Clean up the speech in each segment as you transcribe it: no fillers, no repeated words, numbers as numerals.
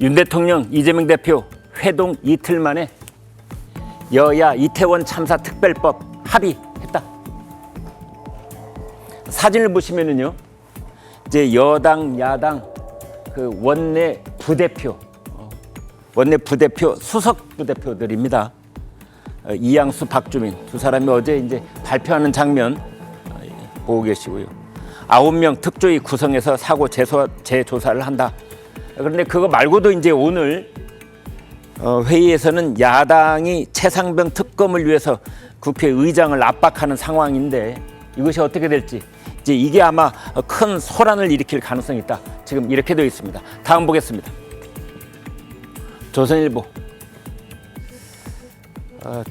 윤 대통령, 이재명 대표 회동 이틀 만에 여야 이태원 참사 특별법 합의했다. 사진을 보시면은요, 이제 여당, 야당 그 원내 부대표, 수석 부대표들입니다. 이양수, 박주민 두 사람이 어제 이제 발표하는 장면 보고 계시고요. 9명 특조위 구성해서 사고 재조사를 한다. 그런데 그거 말고도 이제 오늘 회의에서는 야당이 최상병 특검을 위해서 국회의장을 압박하는 상황인데 이것이 어떻게 될지 이제 이게 아마 큰 소란을 일으킬 가능성이 있다. 지금 이렇게 되어 있습니다. 다음 보겠습니다. 조선일보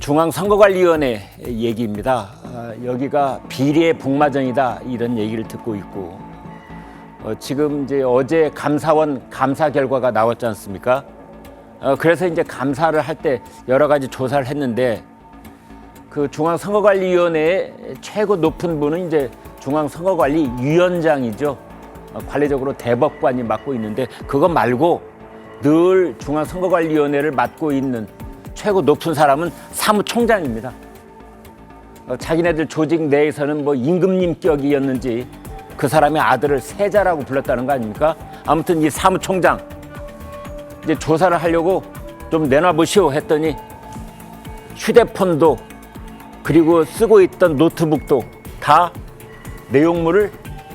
중앙선거관리위원회 얘기입니다. 여기가 비리의 복마전이다 이런 얘기를 듣고 있고 지금 이제 어제 감사원 감사 결과가 나왔지 않습니까? 그래서 이제 감사를 할 때 여러 가지 조사를 했는데 그 중앙선거관리위원회의 최고 높은 분은 이제 중앙선거관리위원장이죠. 관리적으로 대법관이 맡고 있는데 그거 말고 늘 중앙선거관리위원회를 맡고 있는 최고 높은 사람은 사무총장입니다. 자기네들 조직 내에서는 뭐 임금님격이었는지 그 사람의 아들을 세자라고 불렀다는 거 아닙니까? 아무튼 이 사무총장 이제 조사를 하려고 좀 내놔보시오 했더니 휴대폰도 그리고 쓰고 있던 노트북도 다 내용물을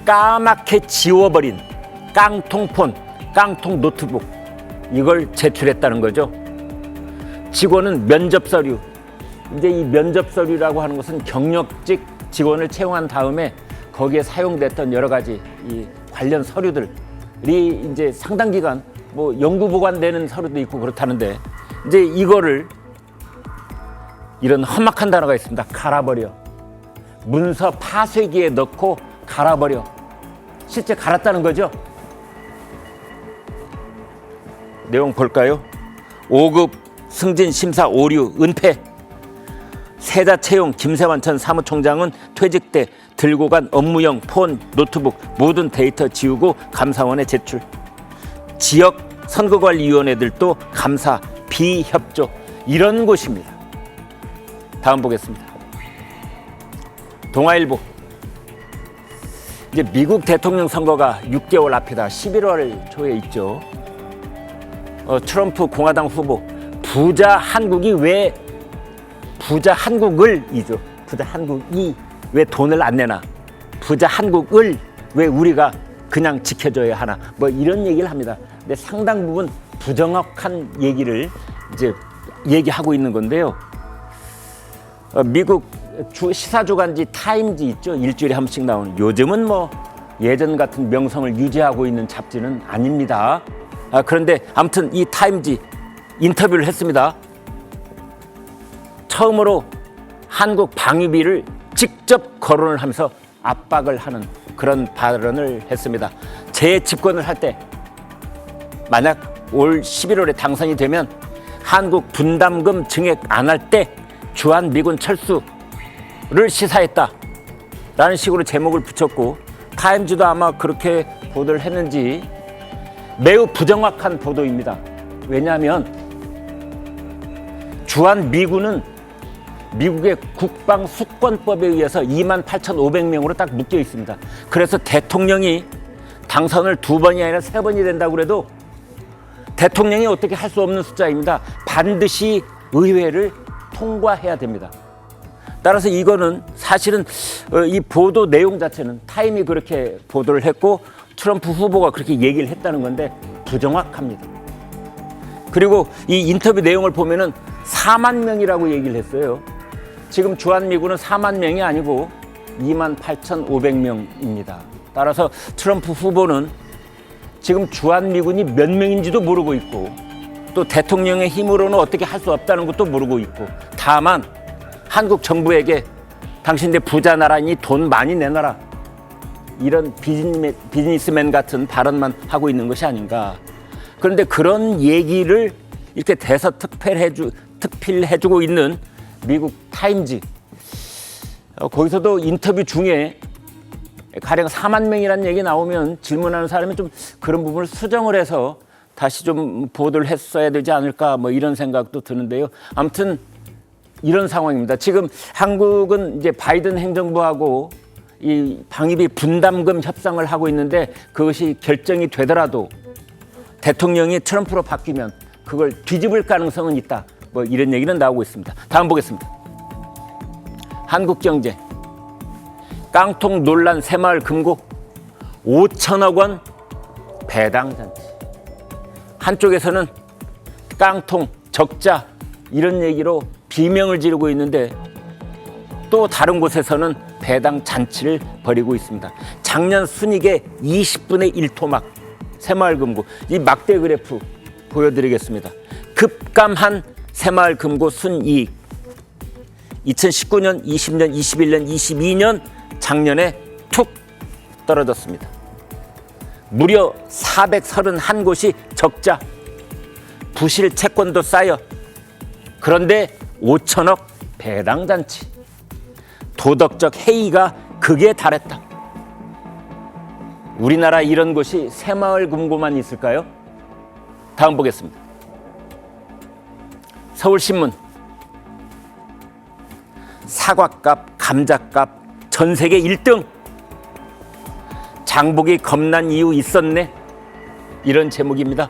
까맣게 지워버린 깡통폰, 깡통 노트북 이걸 제출했다는 거죠. 직원은 면접 서류. 이제 이 면접 서류라고 하는 것은 경력직 직원을 채용한 다음에 거기에 사용됐던 여러 가지 이 관련 서류들이 이제 상당 기간 뭐 연구 보관되는 서류도 있고 그렇다는데 이제 이거를 이런 험악한 단어가 있습니다. 갈아버려. 문서 파쇄기에 넣고 갈아버려. 실제 갈았다는 거죠. 내용 볼까요? 5급 승진 심사 오류 은폐. 세자 채용 김세환 전 사무총장은 퇴직 때 들고 간 업무용 폰, 노트북 모든 데이터 지우고 감사원에 제출. 지역 선거관리위원회들도 감사 비협조 이런 곳입니다. 다음 보겠습니다. 동아일보. 이제 미국 대통령 선거가 6개월 앞이다. 11월 초에 있죠. 트럼프 공화당 후보 부자 한국이 왜 부자 한국을이죠. 부자 한국이 왜 돈을 안 내나? 부자 한국을 왜 우리가 그냥 지켜줘야 하나? 뭐 이런 얘기를 합니다. 근데 상당 부분 부정확한 얘기를 이제 얘기하고 있는 건데요. 미국 시사주간지 타임즈 있죠. 일주일에 한 번씩 나오는. 요즘은 뭐 예전 같은 명성을 유지하고 있는 잡지는 아닙니다. 그런데 아무튼 이 타임즈 인터뷰를 했습니다. 처음으로 한국 방위비를 직접 거론을 하면서 압박을 하는 그런 발언을 했습니다. 재집권을 할 때 만약 올 11월에 당선이 되면 한국 분담금 증액 안 할 때 주한미군 철수를 시사했다 라는 식으로 제목을 붙였고 타임즈도 아마 그렇게 보도를 했는지 매우 부정확한 보도입니다. 왜냐하면 주한미군은 미국의 국방수권법에 의해서 28,500명으로 딱 묶여 있습니다. 그래서 대통령이 당선을 2번이 아니라 3번이 된다고 그래도 대통령이 어떻게 할 수 없는 숫자입니다. 반드시 의회를 통과해야 됩니다. 따라서 이거는 사실은 이 보도 내용 자체는 타임이 그렇게 보도를 했고 트럼프 후보가 그렇게 얘기를 했다는 건데 부정확합니다. 그리고 이 인터뷰 내용을 보면은 4만 명이라고 얘기를 했어요. 지금 주한미군은 4만 명이 아니고 28,500명입니다. 따라서 트럼프 후보는 지금 주한미군이 몇 명인지도 모르고 있고 또 대통령의 힘으로는 어떻게 할 수 없다는 것도 모르고 있고 다만 한국 정부에게 당신들 부자 나라니 돈 많이 내놔라 이런 비즈니스맨 같은 발언만 하고 있는 것이 아닌가. 그런데 그런 얘기를 이렇게 대서특필해주고 있는 미국 타임즈 거기서도 인터뷰 중에 가령 4만 명이라는 얘기 나오면 질문하는 사람이 좀 그런 부분을 수정을 해서 다시 좀 보도를 했어야 되지 않을까 뭐 이런 생각도 드는데요. 아무튼 이런 상황입니다. 지금 한국은 이제 바이든 행정부하고 이 방위비 분담금 협상을 하고 있는데 그것이 결정이 되더라도 대통령이 트럼프로 바뀌면 그걸 뒤집을 가능성은 있다. 뭐 이런 얘기는 나오고 있습니다. 다음 보겠습니다. 한국경제 깡통 논란 새마을 금고 5천억 원 배당잔치. 한쪽에서는 깡통 적자 이런 얘기로 비명을 지르고 있는데 또 다른 곳에서는 배당 잔치를 벌이고 있습니다. 작년 순이익의 20분의 1 토막 새마을금고 이 막대 그래프 보여드리겠습니다. 급감한 새마을금고 순이익 2019년, 20년, 21년, 22년 작년에 툭 떨어졌습니다. 무려 431곳이 적자, 부실 채권도 쌓여 그런데 5천억 배당잔치. 도덕적 해이가 극에 달했다. 우리나라 이런 곳이 새마을금고만 있을까요? 다음 보겠습니다. 서울신문 사과값, 감자값 전 세계 1등. 장복이 겁난 이유 있었네. 이런 제목입니다.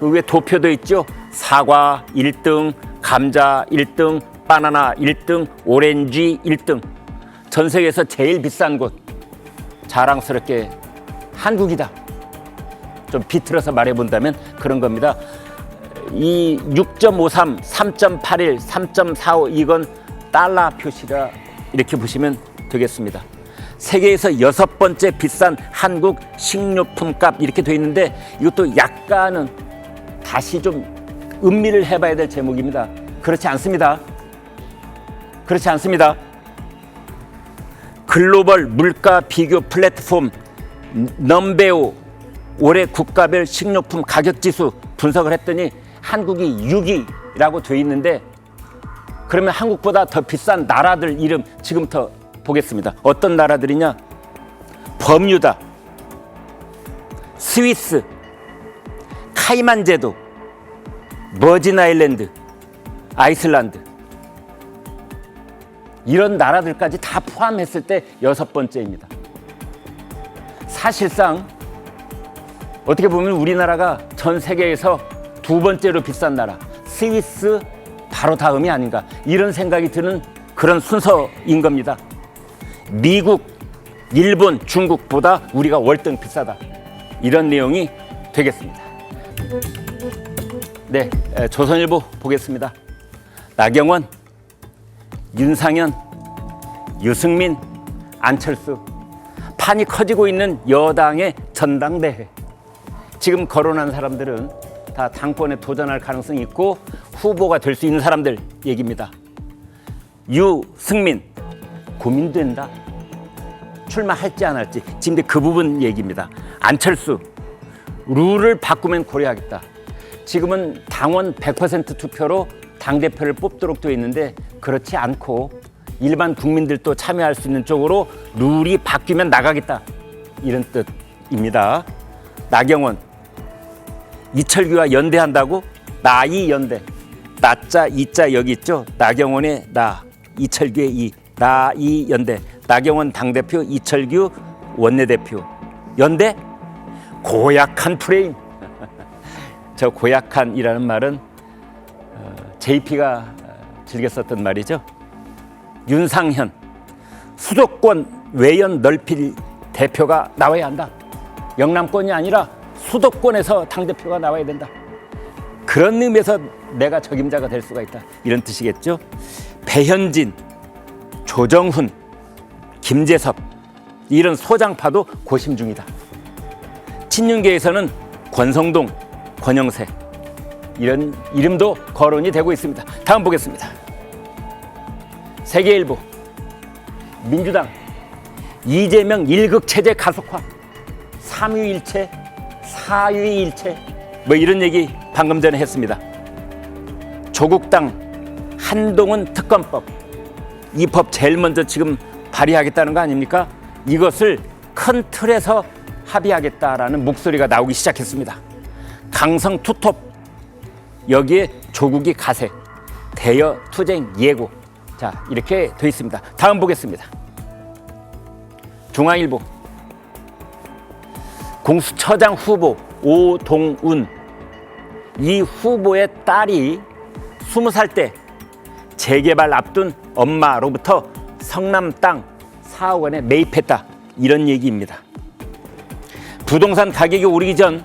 그 위에 도표도 있죠. 사과 1등, 감자 1등, 바나나 1등, 오렌지 1등. 전 세계에서 제일 비싼 곳. 자랑스럽게 한국이다. 좀 비틀어서 말해본다면 그런 겁니다. 이 6.53, 3.81, 3.45 이건 달러 표시라 이렇게 보시면 되겠습니다. 세계에서 6번째 비싼 한국 식료품 값 이렇게 돼 있는데 이것도 약간은 다시 좀 음미를 해봐야 될 제목입니다. 그렇지 않습니다. 그렇지 않습니다. 글로벌 물가 비교 플랫폼 넘베오 올해 국가별 식료품 가격 지수 분석을 했더니 한국이 6위라고 돼 있는데 그러면 한국보다 더 비싼 나라들 이름 지금부터 보겠습니다. 어떤 나라들이냐? 버뮤다, 스위스, 카이만 제도, 머진 아일랜드, 아이슬란드 이런 나라들까지 다 포함했을 때 6번째입니다. 사실상 어떻게 보면 우리나라가 전 세계에서 2번째로 비싼 나라, 스위스 바로 다음이 아닌가 이런 생각이 드는 그런 순서인 겁니다. 미국, 일본, 중국보다 우리가 월등 비싸다. 이런 내용이 되겠습니다. 네, 조선일보 보겠습니다. 나경원, 윤상현, 유승민, 안철수 판이 커지고 있는 여당의 전당대회. 지금 거론한 사람들은 다 당권에 도전할 가능성이 있고 후보가 될 수 있는 사람들 얘기입니다. 유승민 고민된다. 출마할지 안 할지 지금 그 부분 얘기입니다. 안철수 룰을 바꾸면 고려하겠다. 지금은 당원 100% 투표로 당대표를 뽑도록 되어 있는데 그렇지 않고 일반 국민들도 참여할 수 있는 쪽으로 룰이 바뀌면 나가겠다. 이런 뜻입니다. 나경원 이철규와 연대한다고? 나이 연대. 나자 이자 여기 있죠. 나경원의 나, 이철규의 이, 나이 연대. 나경원 당대표, 이철규 원내대표. 연대? 고약한 프레임. 저 고약한이라는 말은 JP가 즐겨 썼던 말이죠. 윤상현 수도권 외연 넓힐 대표가 나와야 한다. 영남권이 아니라 수도권에서 당대표가 나와야 된다. 그런 의미에서 내가 적임자가 될 수가 있다. 이런 뜻이겠죠. 배현진, 조정훈, 김재섭 이런 소장파도 고심 중이다. 친윤계에서는 권성동, 권영세 이런 이름도 거론이 되고 있습니다. 다음 보겠습니다. 세계일보 민주당 이재명 1극 체제 가속화 3위일체 4위일체 뭐 이런 얘기 방금 전에 했습니다. 조국당 한동훈 특검법 이 법 제일 먼저 지금 발의하겠다는 거 아닙니까? 이것을 큰 틀에서 합의하겠다라는 목소리가 나오기 시작했습니다. 강성 투톱, 여기에 조국이 가세, 대여 투쟁 예고. 자, 이렇게 돼 있습니다. 다음 보겠습니다. 중앙일보. 공수처장 후보 오동운. 이 후보의 딸이 20살 때 재개발 앞둔 엄마로부터 성남 땅 4억 원에 매입했다. 이런 얘기입니다. 부동산 가격이 오르기 전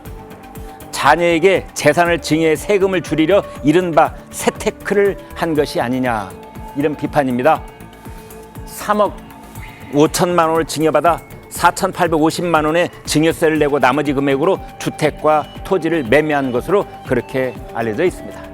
자녀에게 재산을 증여해 세금을 줄이려 이른바 세테크를 한 것이 아니냐. 이런 비판입니다. 3억 5천만 원을 증여받아 4,850만 원의 증여세를 내고 나머지 금액으로 주택과 토지를 매매한 것으로 그렇게 알려져 있습니다.